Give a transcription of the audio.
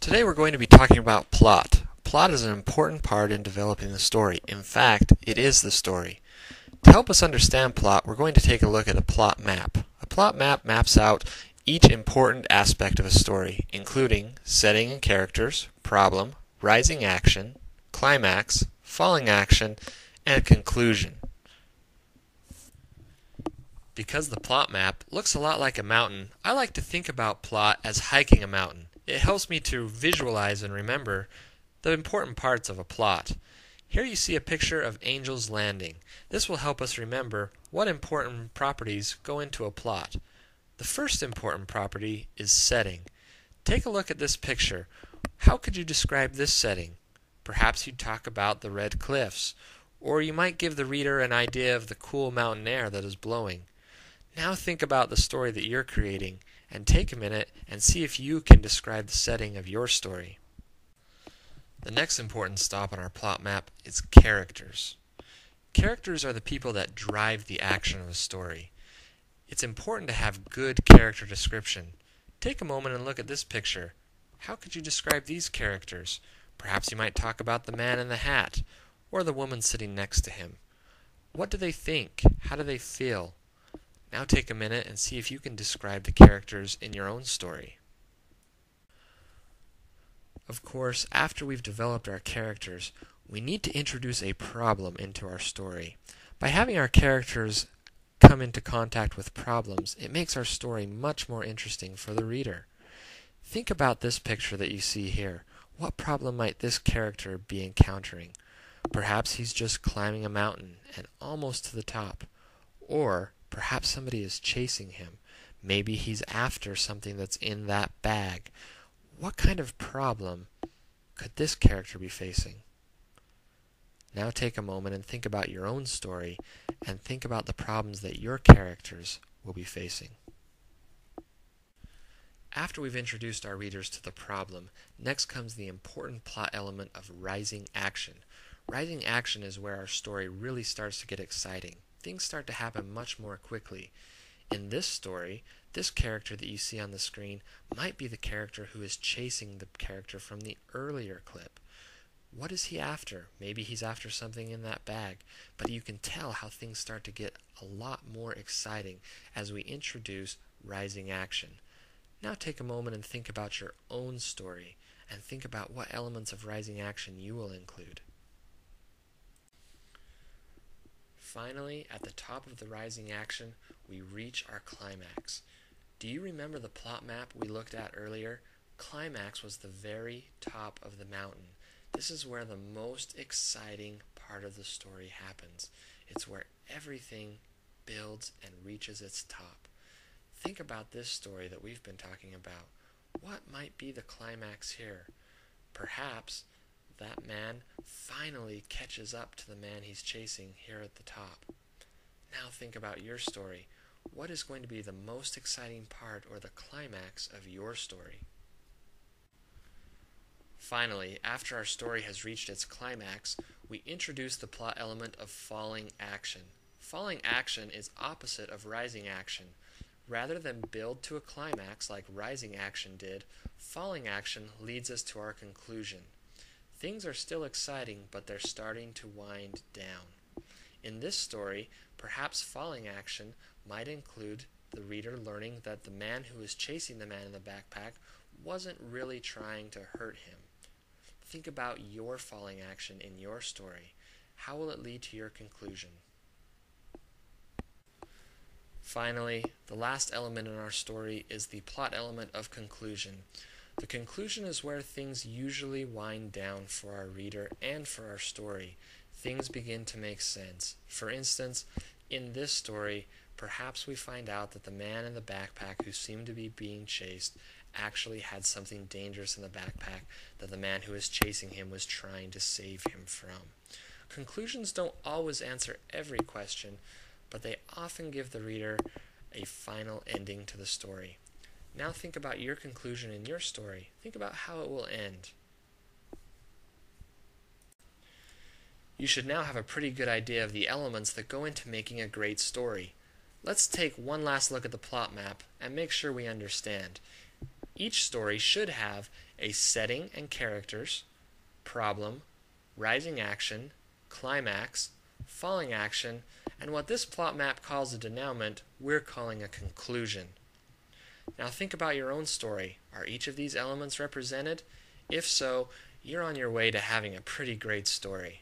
Today we're going to be talking about plot. Plot is an important part in developing the story. In fact, it is the story. To help us understand plot, we're going to take a look at a plot map. A plot map maps out each important aspect of a story, including setting and characters, problem, rising action, climax, falling action, and a conclusion. Because the plot map looks a lot like a mountain, I like to think about plot as hiking a mountain. It helps me to visualize and remember the important parts of a plot. Here you see a picture of Angel's Landing. This will help us remember what important properties go into a plot. The first important property is setting. Take a look at this picture. How could you describe this setting? Perhaps you'd talk about the red cliffs, or you might give the reader an idea of the cool mountain air that is blowing. Now think about the story that you're creating, and take a minute and see if you can describe the setting of your story. The next important stop on our plot map is characters. Characters are the people that drive the action of a story. It's important to have good character description. Take a moment and look at this picture. How could you describe these characters? Perhaps you might talk about the man in the hat, or the woman sitting next to him. What do they think? How do they feel? Now take a minute and see if you can describe the characters in your own story. Of course, after we've developed our characters, we need to introduce a problem into our story. By having our characters come into contact with problems, it makes our story much more interesting for the reader. Think about this picture that you see here. What problem might this character be encountering? Perhaps he's just climbing a mountain and almost to the top. Or perhaps somebody is chasing him. Maybe he's after something that's in that bag. What kind of problem could this character be facing? Now take a moment and think about your own story and think about the problems that your characters will be facing. After we've introduced our readers to the problem, next comes the important plot element of rising action. Rising action is where our story really starts to get exciting. Things start to happen much more quickly. In this story, this character that you see on the screen might be the character who is chasing the character from the earlier clip. What is he after? Maybe he's after something in that bag, but you can tell how things start to get a lot more exciting as we introduce rising action. Now take a moment and think about your own story, and think about what elements of rising action you will include. Finally, at the top of the rising action, we reach our climax. Do you remember the plot map we looked at earlier? Climax was the very top of the mountain. This is where the most exciting part of the story happens. It's where everything builds and reaches its top. Think about this story that we've been talking about. What might be the climax here? Perhaps that man finally catches up to the man he's chasing here at the top. Now think about your story. What is going to be the most exciting part or the climax of your story? Finally, after our story has reached its climax, we introduce the plot element of falling action. Falling action is opposite of rising action. Rather than build to a climax like rising action did, falling action leads us to our conclusion. Things are still exciting, but they're starting to wind down. In this story, perhaps falling action might include the reader learning that the man who was chasing the man in the backpack wasn't really trying to hurt him. Think about your falling action in your story. How will it lead to your conclusion? Finally, the last element in our story is the plot element of conclusion. The conclusion is where things usually wind down for our reader and for our story. Things begin to make sense. For instance, in this story, perhaps we find out that the man in the backpack who seemed to be being chased actually had something dangerous in the backpack that the man who was chasing him was trying to save him from. Conclusions don't always answer every question, but they often give the reader a final ending to the story. Now think about your conclusion in your story. Think about how it will end. You should now have a pretty good idea of the elements that go into making a great story. Let's take one last look at the plot map and make sure we understand. Each story should have a setting and characters, problem, rising action, climax, falling action, and what this plot map calls a denouement, we're calling a conclusion. Now think about your own story. Are each of these elements represented? If so, you're on your way to having a pretty great story.